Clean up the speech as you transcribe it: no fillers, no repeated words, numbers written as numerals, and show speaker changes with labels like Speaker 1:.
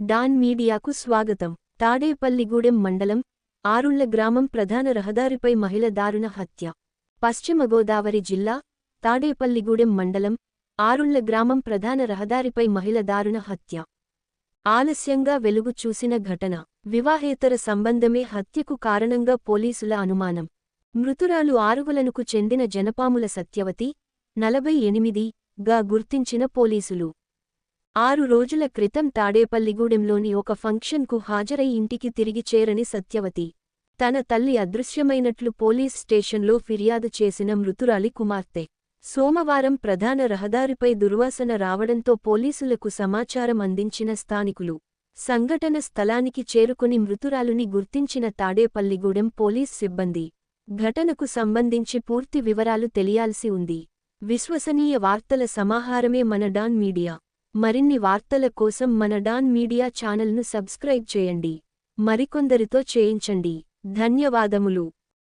Speaker 1: Don మీడియాకు స్వాగతం. తాడేపల్లిగూడెం మండలం ఆరుళ్ల గ్రామం ప్రధాన రహదారిపై మహిళ దారుణ హత్య. పశ్చిమ గోదావరి జిల్లా తాడేపల్లిగూడెం మండలం ఆరుళ్ల గ్రామం ప్రధాన రహదారిపై మహిళ దారుణ హత్య. ఆలస్యంగా వెలుగు చూసిన ఘటన. వివాహేతర సంబంధమే హత్యకు కారణంగా పోలీసుల అనుమానం. మృతురాలు ఆరుగలనుకు చెందిన జనపాముల సత్యవతి, 48 గా గుర్తించిన పోలీసులు. 6 రోజుల క్రితం తాడేపల్లిగూడెంలోని ఒక ఫంక్షన్కు హాజరై ఇంటికి తిరిగి చేరని సత్యవతి, తన తల్లి అదృశ్యమైనట్లు పోలీస్ స్టేషన్లో ఫిర్యాదు చేసిన మృతురాలి కుమార్తె, సోమవారం ప్రధాన రహదారిపై దుర్వాసన రావడంతో పోలీసులకు సమాచారం అందించిన స్థానికులు సంఘటన స్థలానికి చేరుకుని మృతురాలుని గుర్తించిన తాడేపల్లిగూడెం పోలీస్ సిబ్బంది. ఘటనకు సంబంధించి పూర్తి వివరాలు తెలియాల్సి ఉంది. విశ్వసనీయ వార్తల సమాహారమే మన డాన్ మీడియా. మరిన్ని వార్తల కోసం మన డాన్ మీడియా ఛానల్ను సబ్స్క్రైబ్ చేయండి. మరికొందరితో చేయించండి. ధన్యవాదములు.